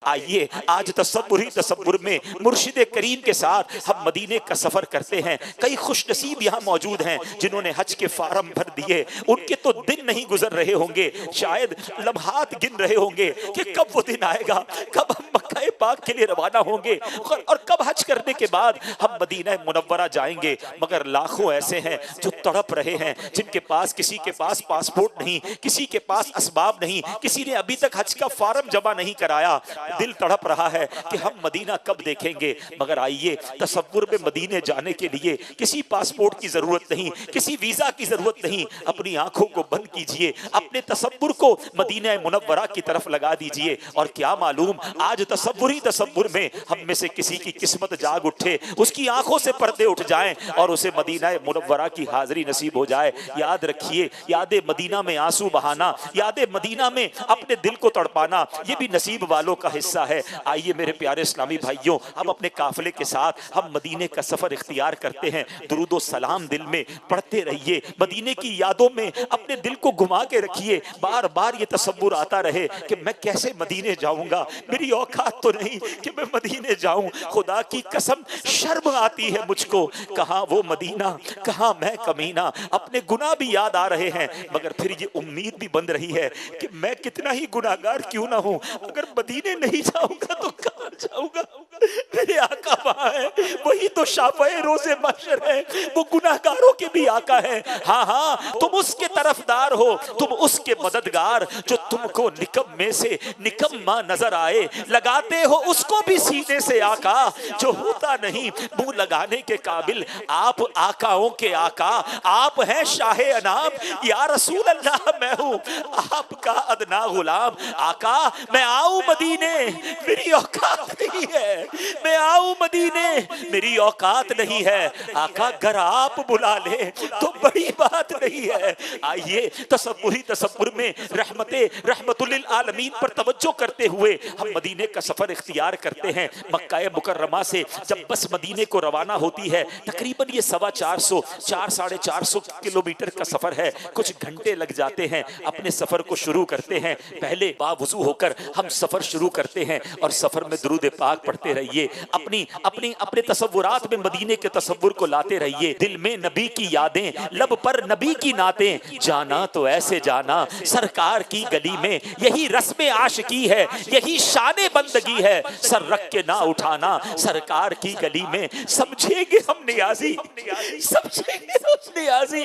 آئیے آج تصور ہی تصور میں مرشد کریم کے ساتھ ہم مدینے کا سفر کرتے ہیں۔ کئی خوش نصیب یہاں موجود ہیں جنہوں نے حج کے فارم بھر دیے، ان کے تو دن نہیں گزر رہے ہوں گے، شاید لمحات گن رہے ہوں گے کہ کب وہ دن آئے گا، کب ہم مکہ پاک کے لیے روانہ ہوں گے اور کب حج کرنے کے بعد ہم مدینہ منورہ جائیں گے۔ مگر لاکھوں ایسے ہیں جو تڑپ رہے ہیں، جن کے پاس کسی کے پاس پاسپورٹ نہیں، کسی کے پاس اسباب نہیں، کسی نے ابھی تک حج کا فارم جمع نہیں کرایا۔ دل تڑپ رہا ہے کہ ہم مدینہ کب دیکھیں گے۔ مگر آئیے تصور میں مدینے جانے کے لیے کسی پاسپورٹ کی ضرورت نہیں، کسی ویزا کی ضرورت نہیں۔ اپنی آنکھوں کو بند کیجئے، اپنے تصور کو مدینہ منورہ کی طرف لگا دیجئے، اور کیا معلوم آج تصور ہی تصور میں ہم میں سے کسی کی قسمت جاگ اٹھے، اس کی آنکھوں سے پردے اٹھ جائیں اور اسے مدینہ منورہ کی حاضری نصیب ہو جائے۔ یاد رکھیے، یاد مدینہ میں آنسو بہانا، یاد مدینہ میں اپنے دل کو تڑپانا، یہ بھی نصیب والوں کا حصہ ہے۔ آئیے میرے پیارے اسلامی بھائیوں، ہم اپنے قافلے کے ساتھ ہم مدینے کا سفر اختیار کرتے ہیں۔ درود و سلام دل میں پڑھتے رہیے، مدینے کی یادوں میں اپنے دل کو گھما کے رکھیے، بار بار یہ تصور آتا رہے کہ میں کیسے مدینے جاؤں گا، میری اوقات تو نہیں کہ میں مدینے جاؤں۔ خدا کی قسم شرم آتی ہے مجھ کو، کہاں وہ مدینہ، کہاں میں کمینہ۔ اپنے گناہ بھی یاد آ رہے ہیں، مگر پھر یہ امید بھی بن رہی ہے کہ میں کتنا ہی گناہگار کیوں نہ ہوں، اگر مدینے نہیں جاؤں گا تو کہاں جاؤں گا۔ میرے آقا وہاں ہے، وہی تو شافعِ روز محشر ہے، وہ گناہگاروں کے بھی آقا ہے۔ ہاں ہاں، تم اس کے طرفدار ہو، تم اس کے مددگار، جو تم کو نکمے سے نکما نظر آئے، لگاتے ہو اس کو بھی سینے سے آقا، جو ہوتا نہیں منہ لگانے کے قابل۔ آپ آقاؤں کے آقا، آپ ہیں شاہ انام، یا رسول اللہ میں ہوں آپ کا ادنا غلام۔ آقا میں آؤں مدینے، میری اوقات نہیں ہے، میں آؤں مدینے، میری اوقات نہیں ہے۔ آقا گر آپ بلا لے تو بڑی بات نہیں ہے۔ آئیے تصوری تصور میں رحمت للعالمین پر توجہ کرتے ہوئے ہم مدینے کا سفر اختیار کرتے ہیں۔ مکہ مکرمہ سے جب بس مدینے کو روانہ ہوتی ہے، تقریباً یہ 450 کلومیٹر کا سفر ہے، کچھ گھنٹے لگ جاتے ہیں۔ اپنے سفر کو شروع کرتے ہیں، پہلے باوضو ہو کر ہم سفر شروع کرتے ہیں، اور سفر میں درود پاک پڑھتے رہیے، اپنے تصورات میں مدینے کے تصور کو لاتے رہیے، دل میں نبی کی یادیں، لب پر نبی کی نعتیں، جانا تو ایسے جانا سرکار کی گلی میں، یہی رسم عاشقی ہے، یہی شان بندگی ہے، سر رکھ کے نہ اٹھانا سرکار کی گلی میں۔ سمجھیں گے ہم نیازی، سمجھیں گے ہم نیازی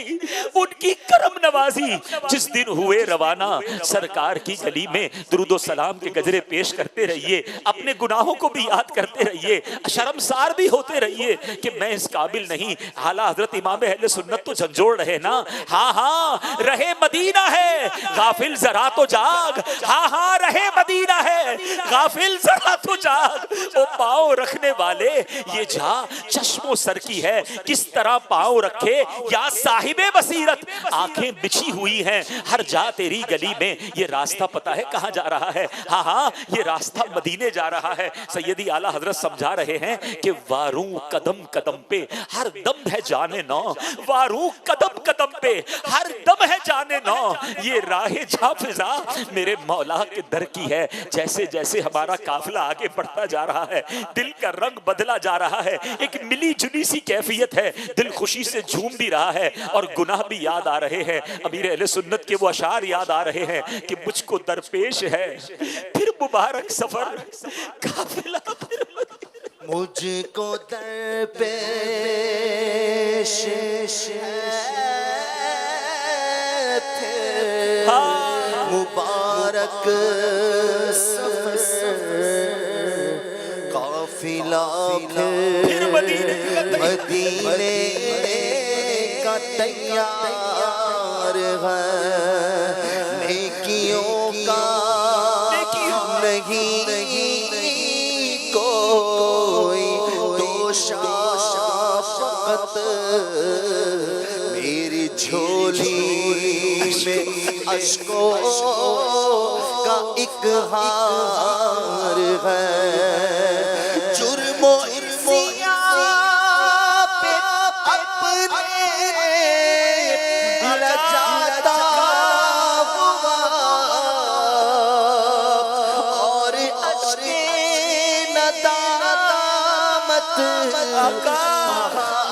ان کی کرم نوازی، جس دن ہوئے روانہ سرکار کی گلی میں۔ درود و سلام کے گجرے پیش کرتے رہیے، اپنے گناہوں کو بھی یاد کرتے رہیے، شرمسار بھی ہوتے رہیے کہ میں اس قابل نہیں۔ اعلیٰ حضرت امام اہل سنت تو جھنجھوڑ رہے نا، ہاں ہاں رہے مدینہ ہے غافل ذرا تو جاگ، ہاں ہاں رہے مدینہ ہے غافل ذرا تو جاگ۔ وہ پاؤں رکھنے والے یہ جا چشم و سر کی ہے، کس طرح پاؤں رکھے یا صاحب بصیرت۔ آنکھیں بچھی ہوئی ہیں ہر جا تیری گلی میں، یہ راستہ پتا ہے کہاں جا رہا ہے؟ ہاں ہاں یہ راستہ مدینے جا رہا ہے۔ سیدی اعلیٰ حضرت سمجھا رہے ہیں کہ واروں قدم قدم پہ ہر دم ہے جانے نو، واروں قدم قدم پہ ہر دم ہے جانے نو، یہ راہ جاں فضا میرے مولا کے در کی ہے۔ جیسے جیسے ہمارا قافلہ آگے بڑھتا جا رہا ہے، دل کا رنگ بدلا جا رہا ہے، ایک ملی جلی سی کیفیت ہے، دل خوشی سے جھوم بھی رہا ہے اور گناہ بھی یاد آ رہے ہیں۔ امیر اہل سنت کے وہ اشعار یاد آ رہے ہیں کہ مجھ کو درپیش ہے پھر مبارک سفر قافلہ پھر مجھ کو درپیش ہے مبارک سفر قافلہ پھر مدینے کا تیار ہے، نیکیوں کا نہیں کوئی دوشافت، میری جھولی میں اشکوں کا ایک ہار ہے، جرم و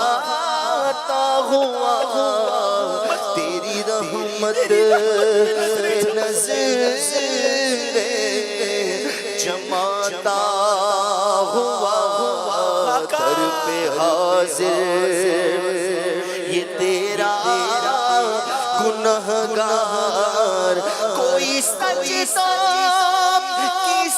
آتا ہوا تیری رحمت نظر جماتا ہوا در پہ حاضر یہ تیرا گنہگار کوئی سجدہ کی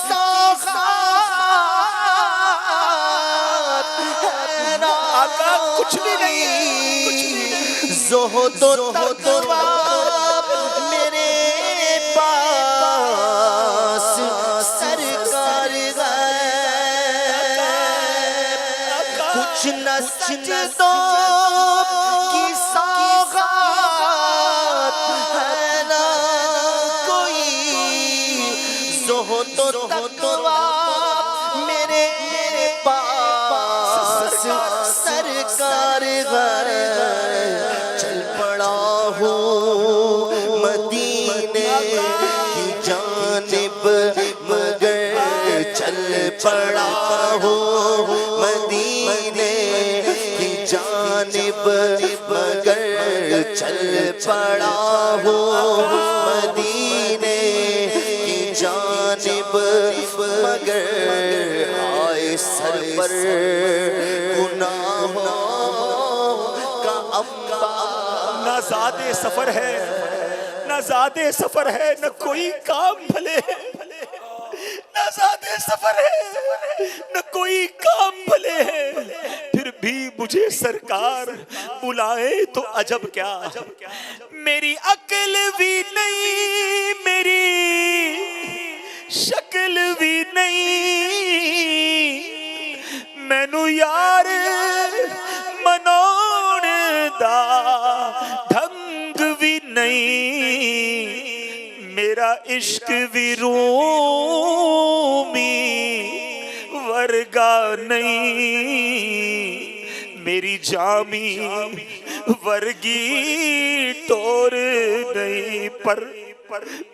سوغات ہے نا آقا کچھ بھی نہیں زہد و تقویٰ میرے پاس سرکار غیب کچھ نہ سجدوں کی سوغات ہے نا کوئی زہد و تقویٰ میرے پاس سرکار غیب چل پڑا ہوں مدینے کی جانب مگر چل پڑا ہوں مدینے کی جانب مگر چل پڑا ہوں مدینے کی جانب مگر آئے سر پر گناہوں کا انبار نہ زیادہ سفر ہے نہ زیادہ سفر ہے نہ کوئی کام بھلے نہ زیادہ سفر ہے نہ کوئی کام بھلے ہے پھر بھی مجھے سرکار بلائے تو عجب کیا میری عقل بھی نہیں میری شکل بھی نہیں مینو یار مناؤن دا ڈھنگ بھی نہیں میرا عشق بھی رومی ورگا نہیں میری جامی ورگی ٹور نہیں پر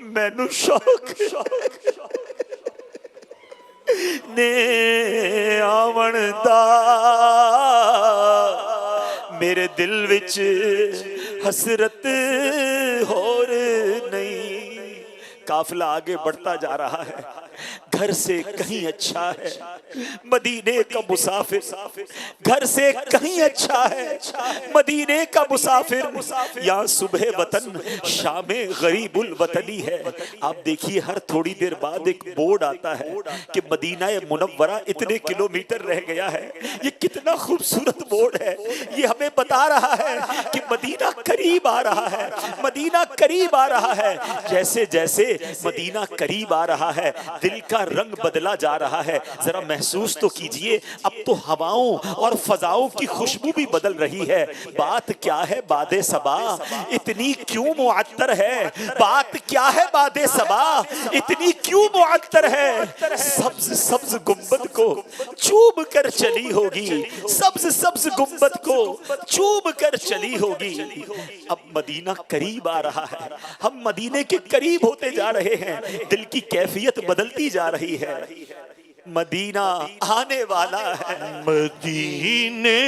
مینو شوق نے آون دا میرے دل وچ حسرت ہور نہیں قافلہ آگے بڑھتا جا رہا ہے گھر سے کہیں اچھا ہے مدینے کا مسافر گھر سے کہیں اچھا ہے مدینے کا مسافر یہاں صبح وطن شام غریب الوطنی ہے آپ دیکھیے ہر تھوڑی دیر بعد ایک بورڈ آتا ہے کہ مدینہ منورہ اتنے کلومیٹر رہ گیا ہے یہ کتنا خوبصورت بورڈ ہے یہ ہمیں بتا رہا ہے کہ مدینہ قریب آ رہا ہے مدینہ قریب آ رہا ہے جیسے جیسے مدینہ قریب آ رہا ہے دل کا رنگ بدلا جا رہا ہے ذرا محسوس تو کیجئے اب تو ہواؤں اور فضاؤں کی خوشبو بھی بدل رہی ہے بات کیا ہے باد صبا اتنی کیوں معطر ہے بات کیا ہے باد صبا اتنی کیوں معطر ہے سبز سبز گنبد کو چوب کر چلی ہوگی سبز سبز گنبد کو چوب کر چلی ہوگی اب مدینہ قریب آ رہا ہے ہم مدینے کے قریب ہوتے جا رہے ہیں دل کی کیفیت بدلتی جا رہی ہے مدینہ آنے والا ہے مدینے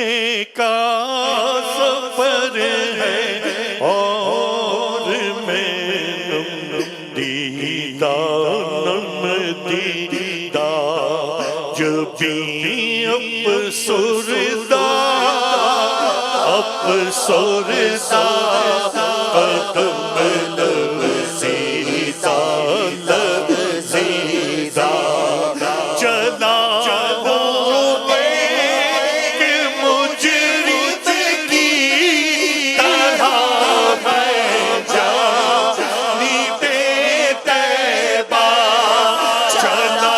کا سفر ہے اور میں دیدہ نم دیدہ جب بھی افسردہ قدم لرزیدہ لرزیدہ چلا ہوں ایک مجرد کی طرح میں جانی بے تیبہ چلا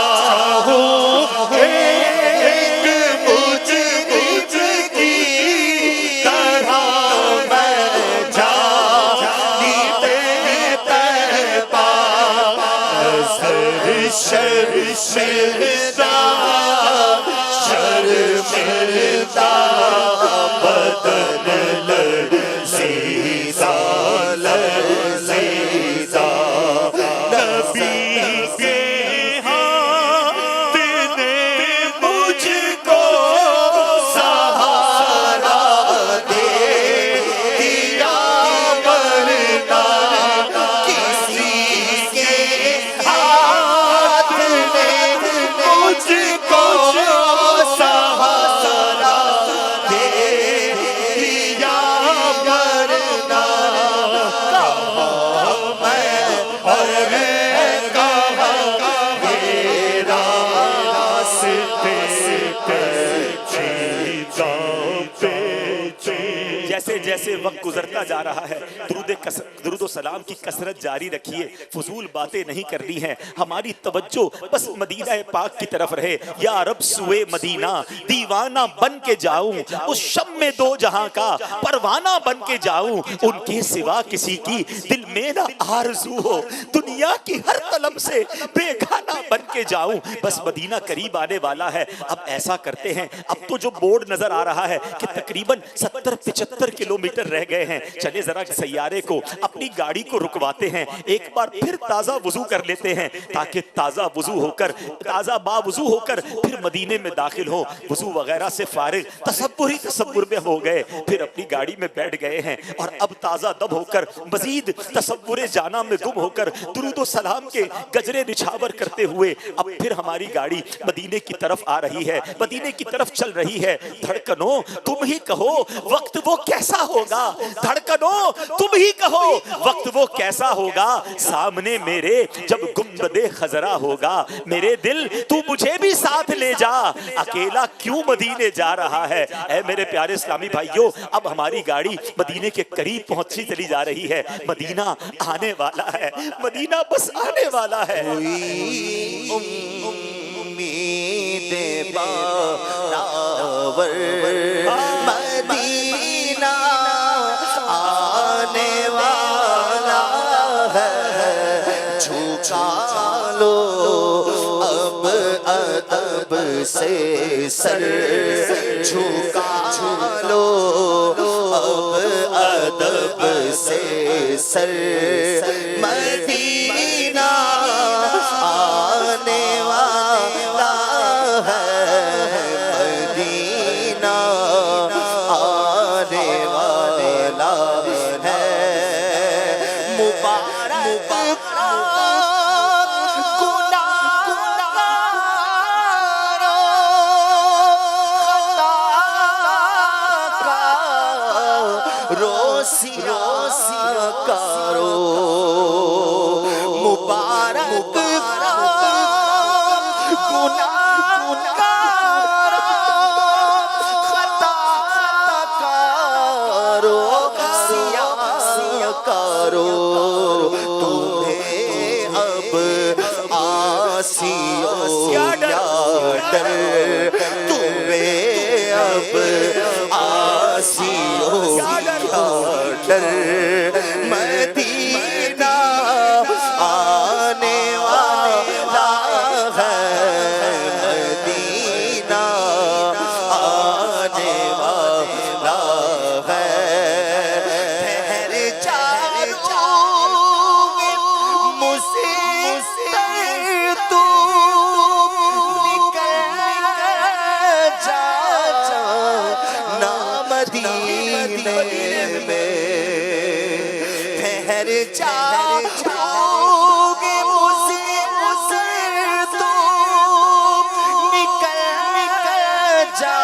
ہوں ایک مجرد کی طرح میں جانی بے تیبہ شرمندہ شرمندہ بدن لرزیدہ لرزیدہ نبی کے ہاتھ نے مجھ کو جیسے وقت گزرتا جا رہا ہے درود و سلام کی کثرت جاری رکھیے، فضول باتیں نہیں کرنی ہیں، ہماری توجہ بس مدینہ پاک کی طرف رہے۔ یا رب سوئے مدینہ دیوانہ بن کے جاؤں، اس شم میں دو جہاں کا پروانہ بن کے جاؤں، ان کے سوا کسی کی دل میں نہ آرزو ہو، دنیا کی ہر طلب سے بیگانہ بن کے جاؤں، بس مدینہ قریب آنے والا ہے۔ اب ایسا کرتے ہیں، اب تو جو بورڈ نظر آ رہا ہے کہ تقریباً 70-75 کلومیٹر رہ گئے ہیں، چلے ذرا سیارے کو اپنی گاڑی کو رکواتے ہیں، ایک بار پھر تازہ وضو کر لیتے ہیں تاکہ تازہ با وضو ہو کر پھر مدینے میں داخل ہو۔ وضو وغیرہ سے فارغ تصور میں ہو گئے، پھر اپنی گاڑی میں بیٹھ گئے ہیں، اور اب تازہ دب ہو کر مزید تصور جانا میں گم ہو کر درود و سلام کے گجرے نچھاور کرتے ہوئے اب پھر ہماری گاڑی مدینے کی طرف آ رہی ہے، مدینے کی طرف چل رہی ہے۔ دھڑکنوں تم ہی کہو وقت وہ کیسا ہوگا، دھڑکنوں تم ہی کہو وقت وہ کیسا ہوگا، سامنے میرے جب گنبد خضرا ہوگا، میرے دل تو مجھے بھی ساتھ لے جا، اکیلا کیوں مدینے جا رہا ہے۔ اے میرے پیارے اسلامی بھائیوں، اب ہماری گاڑی مدینے کے قریب پہنچتی چلی جا رہی ہے، مدینہ آنے والا ہے، مدینہ بس آنے والا ہے۔ امید بارآور مدینہ آنے والا ہے، جھکا لو اب ادب سے سر، جھکا لو اب ادب سے سر، مدینہ آنے والا ہے، مدینہ آنے والا ہے، مبارک روسیا کارو، مبارک خطا کارو، سیاہ کارو، تمہیں اب آسیو یا ڈر، تمہیں اب آسیو ڈر، مدینہ آنے والا ہے، مدینہ آنے والا ہے، ٹھہر جا مجھ سے تو نکل جا نا مدینے میں، ٹھہر جا تو نکل جا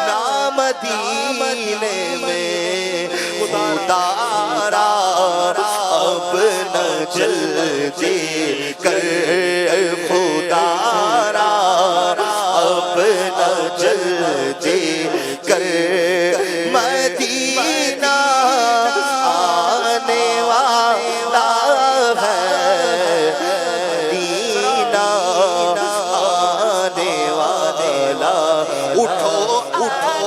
نا مدینے میں، خدارا اب نہ جلدی کر، خدارا اب نہ جلدی کر، مدینہ آنے والا ہے، مدینہ آنے والا، اٹھو اٹھو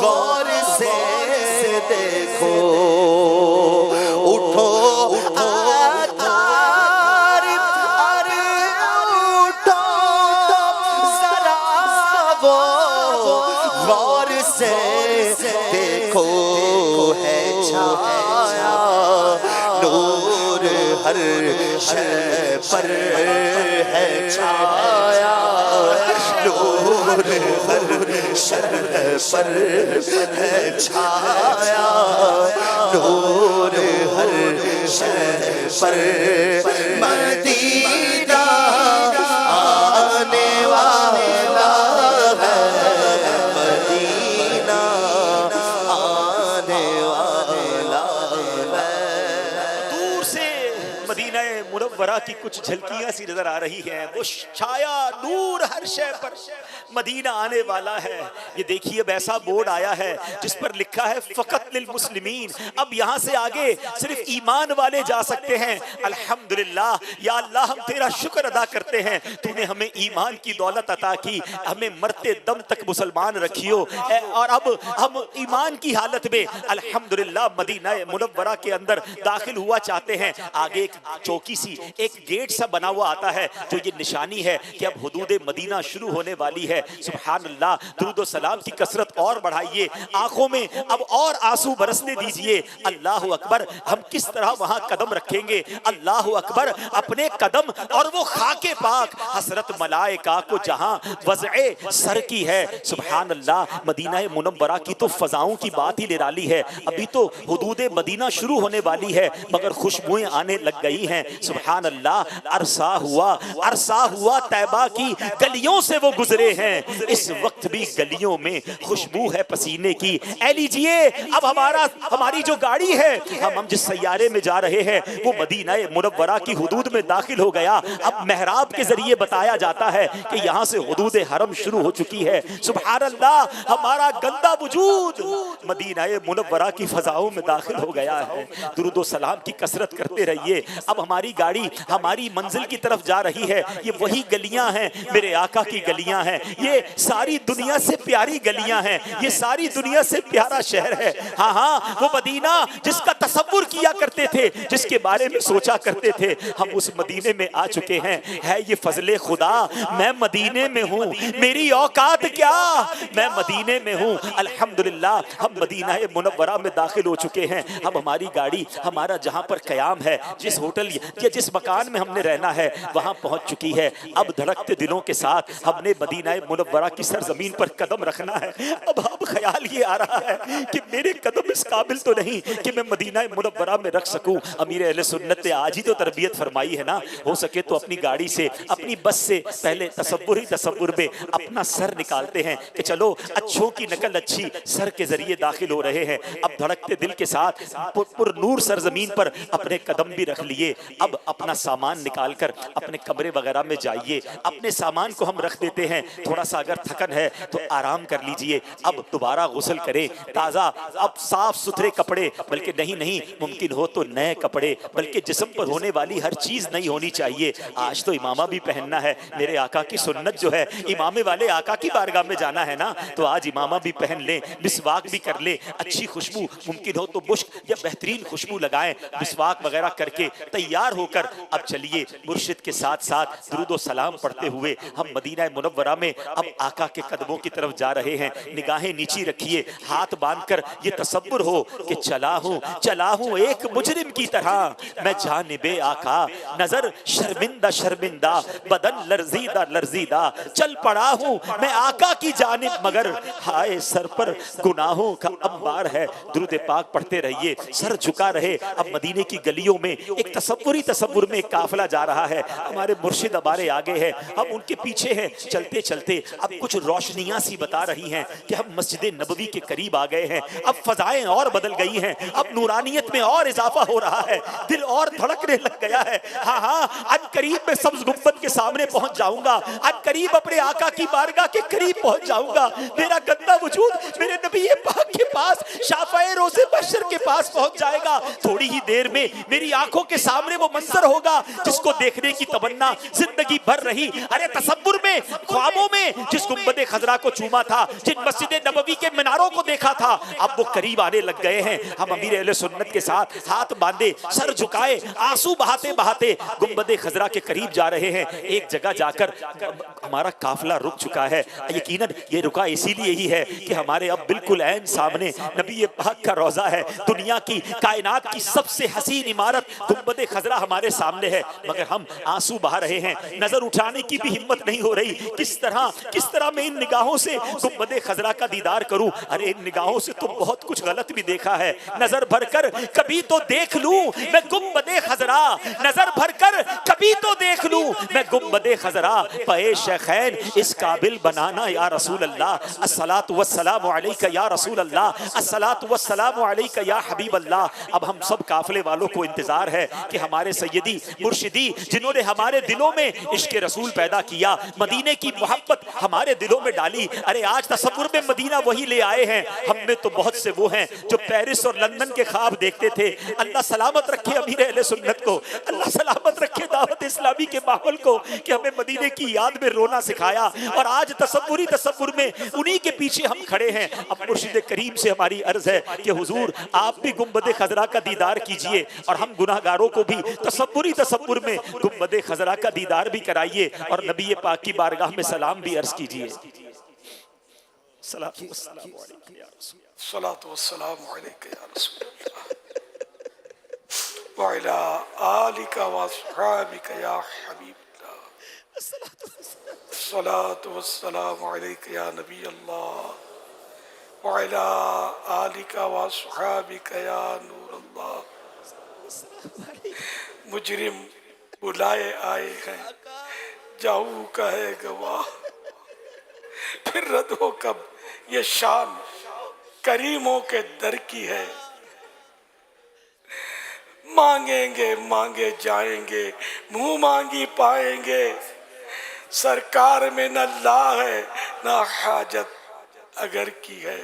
غور سے دیکھو، اٹھو اٹھو غور سے دیکھو، ہے چھایا نور ہر شے پر، ہے چھایا نور ہر شے پر، ہے چھایا نور ہر شے پر، مدینہ آنے والا ہے، مدینہ آنے والا ہے۔ دور سے مدینہ منورہ کی کچھ جھلکیاں سی نظر آ رہی ہیں. وہ چھایا نور ہر شے پر مدینہ آنے والا ہے. یہ دیکھیے اب ایسا بورڈ آیا ہے جس پر لکھا ہے فقط للمسلمین. اب یہاں سے آگے صرف ایمان والے جا سکتے ہیں. الحمدللہ یا اللہ ہم تیرا شکر ادا کرتے ہیں, تو نے ہمیں ایمان کی دولت عطا کی, ہمیں مرتے دم تک مسلمان رکھیو, اور اب ہم ایمان کی حالت میں الحمدللہ مدینہ منورہ کے اندر داخل ہوا چاہتے ہیں. آگے ایک چوکی سی, ایک گیٹ سا بنا ہوا آتا ہے جو یہ نشانی ہے کہ اب حدود مدینہ شروع ہونے والی ہے. سبحان اللہ, درود و سلام کی کثرت اور بڑھائیے, آنکھوں میں اب اور آنسو برسنے دیجئے. اللہ اکبر, ہم کس طرح وہاں قدم رکھیں گے. اللہ اکبر, اپنے قدم اور وہ خاک پاک حسرت ملائکہ کو جہاں وضع سر کی ہے. سبحان اللہ, مدینہ منورہ کی تو فضاؤں کی بات ہی نرالی ہے. ابھی تو حدود مدینہ شروع ہونے والی ہے مگر خوشبوئیں آنے لگ گئی ہیں. سبحان اللہ, عرصہ ہوا طیبہ کی گلیوں سے وہ گزرے ہیں, اس وقت بھی گلیوں میں خوشبو ہے پسینے کی. اے لیجئے, اب ہماری جو گاڑی ہے, ہم جس سیارے میں جا رہے ہیں وہ مدینہ منورہ کی حدود میں داخل ہو گیا. اب محراب کے ذریعے بتایا جاتا ہے کہ یہاں سے حدود حرم شروع ہو چکی ہے. سبحان اللہ, ہمارا گندا وجود مدینہ منورہ کی فضاؤں میں داخل ہو گیا ہے. درود و سلام کی کثرت کرتے رہیے. اب ہماری گاڑی ہماری منزل کی طرف جا رہی ہے. یہ وہی گلیاں ہیں, میرے آقا کی گلیاں ہیں. یہ ساری دنیا سے پیاری گلیاں ہیں, یہ ساری دنیا سے پیارا شہر ہے. ہاں ہاں, وہ مدینہ جس کا تصور کیا کرتے تھے, جس کے بارے میں سوچا کرتے تھے, ہم اس مدینے میں آ چکے ہیں. ہے یہ فضل خدا, میں مدینے میں ہوں, میری اوقات کیا, میں مدینے میں ہوں. الحمدللہ, ہم مدینہ منورہ میں داخل ہو چکے ہیں. اب ہماری گاڑی ہمارا جہاں پر قیام ہے, جس ہوٹل یا جس مکان میں ہم نے رہنا ہے, وہاں پہنچ چکی ہے. اب دھڑکتے دلوں کے ساتھ ہم نے مدینہ منورہ کی سرزمین پر قدم رکھنا ہے. اب خیال یہ آ رہا ہے کہ میرے قدم اس قابل تو نہیں کہ میں مدینہ منورہ میں رکھ سکوں. امیر اہل سنت نے آج ہی تو تربیت فرمائی ہے نا, ہو سکے تو اپنی گاڑی سے, اپنی بس سے پہلے تصور میں اپنا سر نکالتے ہیں کہ چلو اچھوں کی نقل اچھی سر کے ذریعے داخل ہو رہے ہیں. اب دھڑکتے دل کے ساتھ پر نور سرزمین پر اپنے قدم بھی رکھ لیے. اب اپنا سامان نکال کر اپنے کمرے وغیرہ میں جائیے. اپنے سامان کو ہم رکھ دیتے ہیں, تھوڑا سا اگر تھکن ہے تو آرام کر لیجئے. اب دوبارہ غسل کریں, تازہ اب صاف ستھرے کپڑے, بلکہ نہیں ممکن ہو تو نئے کپڑے, بلکہ جسم پر ہونے والی ہر چیز نہیں ہونی چاہیے. آج تو امامہ بھی پہننا ہے, میرے آقا کی سنت جو ہے, امامے والے آقا کی بارگاہ میں جانا ہے نا, تو آج امامہ بھی پہن لیں, مسواک بھی کر لیں, اچھی خوشبو ممکن ہو تو مشک یا بہترین خوشبو لگائیں, مسواک وغیرہ کر کے تیار ہو کر اب چلیے مرشد کے ساتھ ساتھ درود و سلام پڑھتے ہوئے ہم مدینہ منورہ میں اب آقا کے قدموں کی طرف جا رہے ہیں. نگاہیں نیچی رکھیے, ہاتھ باندھ کر یہ تصور ہو کہ چلا ہوں ایک مجرم کی طرح میں جانب آقا, نظر شرمندہ بدن لرزیدہ چل پڑا ہوں میں آقا کی جانب, مگر ہائے سر پر گناہوں کا انبار ہے. درود پاک پڑھتے رہیے, سر جھکا رہے. اب مدینے کی گلیوں میں ایک تصور میں ایک قافلہ جا رہا ہے. ہمارے مرشد ہمارے آگے ہیں, ہم ان کے پیچھے ہیں. چلتے اب کچھ روشنیاں سی بتا رہی ہیں کہ ہم مسجد نبوی کے قریب آ گئے ہیں. اب فضائیں اور بدل گئی ہیں, اب نورانیت میں اور اضافہ ہو رہا ہے, دل اور دھڑکنے لگ گیا ہے. ہاں ان قریب میں سبز گنبد کے سامنے پہنچ جاؤں گا, ان قریب اپنے آقا کی بارگاہ کے قریب پہنچ جاؤں گا. میرا گندا وجود میرے نبی پاک کے پاس, شافعِ روز محشر کے پاس پہنچ جائے گا. تھوڑی ہی دیر میں میری آنکھوں کے سامنے وہ منظر ہوگا جس کو دیکھنے کی تمنا زندگی بھر رہی. ارے تصور میں, خوابوں میں جس گنبد خضرا کو چوما تھا, جن مسجد نبوی کے میناروں کو دیکھا تھا, اب وہ قریب آنے لگ گئے ہیں. ہم امیر اہل سنت کے ساتھ ہاتھ باندھے, سر جھکائے, آنسو بہاتے گنبد خضرا کے قریب جا رہے ہیں. ایک جگہ جا کر ہمارا قافلہ رک چکا ہے. یقیناً یہ رکا اسی لیے ہی ہے کہ ہمارے اب بالکل عین سامنے نبی پاک کا روضہ ہے. دنیا کی, کائنات کی سب سے حسین عمارت گنبد خضرا ہمارے سامنے ہے, مگر ہم آنسو بہا رہے ہیں. نظر اٹھانے کی بھی ہمت نہیں ہو رہی. کس طرح کس طرح میں ان نگاہوں سے گنبد خضرا کا دیدار کروں؟ ارے ان نگاہوں سے تو بہت کچھ غلط بھی دیکھا ہے، نظر بھر کر کبھی تو دیکھ لوں میں گنبد خضرا، نظر بھر کر کبھی تو دیکھ لوں میں گنبد خضرا، پے شیخین اس قابل بنانا یا رسول اللہ، الصلاۃ والسلام علیک یا رسول اللہ، الصلاۃ والسلام علیک یا حبیب اللہ۔ اب ہم سب قافلے والوں کو انتظار ہے کہ ہمارے سیدی مرشدی جنہوں نے ہمارے دلوں میں عشق رسول پیدا کیا، مدینے کی محبت ہمارے دلوں میں ڈالی، ارے آج تصور میں مدینہ وہی لے آئے ہیں۔ ہم میں تو بہت سے وہ ہیں جو پیرس اور لندن کے خواب دیکھتے تھے، اللہ سلامت رکھے امیر اہل سنت کو، اللہ سلامت رکھے دعوت اسلامی کے ماحول کو کہ ہمیں مدینے کی یاد میں رونا سکھایا، اور آج تصور میں انہی کے پیچھے ہم کھڑے ہیں۔ اب مرشد کریم سے ہماری عرض ہے کہ حضور آپ بھی گنبد خضرا کا دیدار کیجئے، اور ہم گناہگاروں کو بھی تصور میں گنبد خضرا کا دیدار بھی کرائیے، اور نبی پاک کی بارگاہ میں سلام بھی عرض کیجئے۔ صلاۃ والسلام علیک یا رسول اللہ، الصلاة والسلام علیک یا رسول اللہ وعلی آلک واصحابک یا حبیب اللہ، الصلاة والسلام علیک یا نبی اللہ وعلی آلک واصحابک یا نور اللہ۔ مجرم بلائے آئے ہیں، جاؤ کا ہے گواہ، پھر رد ہو کب یہ شان کریموں کے در کی ہے۔ مانگیں گے مانگے جائیں گے، منہ مانگی پائیں گے، سرکار میں نہ لا ہے نہ حاجت اگر کی ہے۔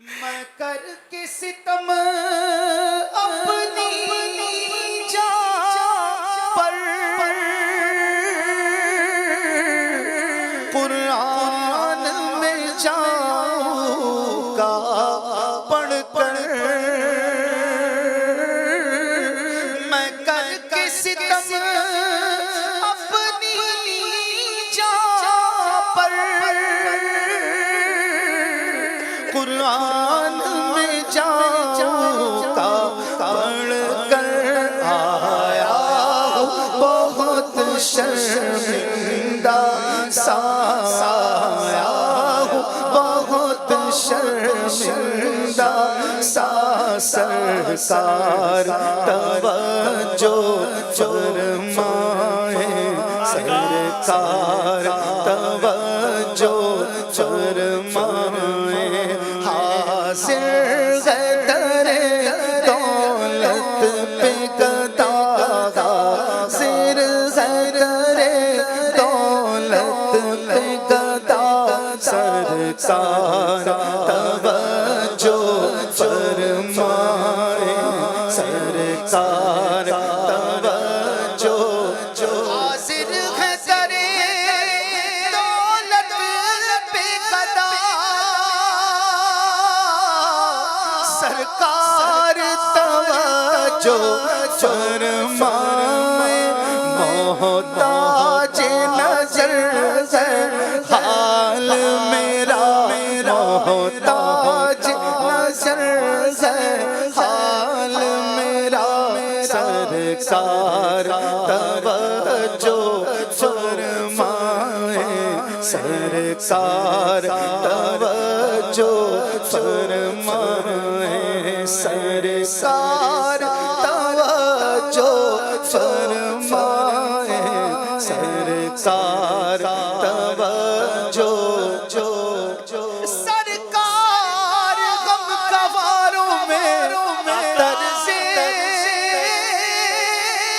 میں کر کے ستم اپنی جان پر قرآن میں جاؤں گا پڑھ کر، میں کر کے ستم اپنی جان پر قرآن میں جاؤں گا پڑھ کر آیا ہوں بہت شرمندہ سا، آیا ہوں بہت شرمندہ سا، سرکار توجہ فرمائے، سرکار توجہ فرمائے، حاضر ہے در دولت پہ گدا، حاضر ہے در دولت پہ گدا، سرکار توجہ فرمائے، سرکار توجہ، حاضر ہے در دولت پہ گدا، سرکار توجہ فرمائے، محتاج نظر ہے حال میرا، محتاج نظر ہے حال میرا، سرکار توجہ فرمائے، سرکار توجہ فرمائے، سرکار توجہ فرمائے، سرکار توجہ، سرکار غم گواروں میں طرز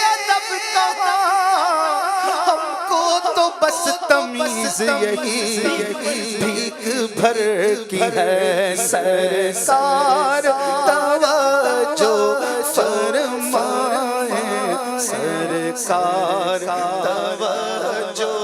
ادب کہاں، ہم کو تو بس تمیز یہی بھیک بھر کی ہے، سرکار توجہ فرمائے، سرکار توجہ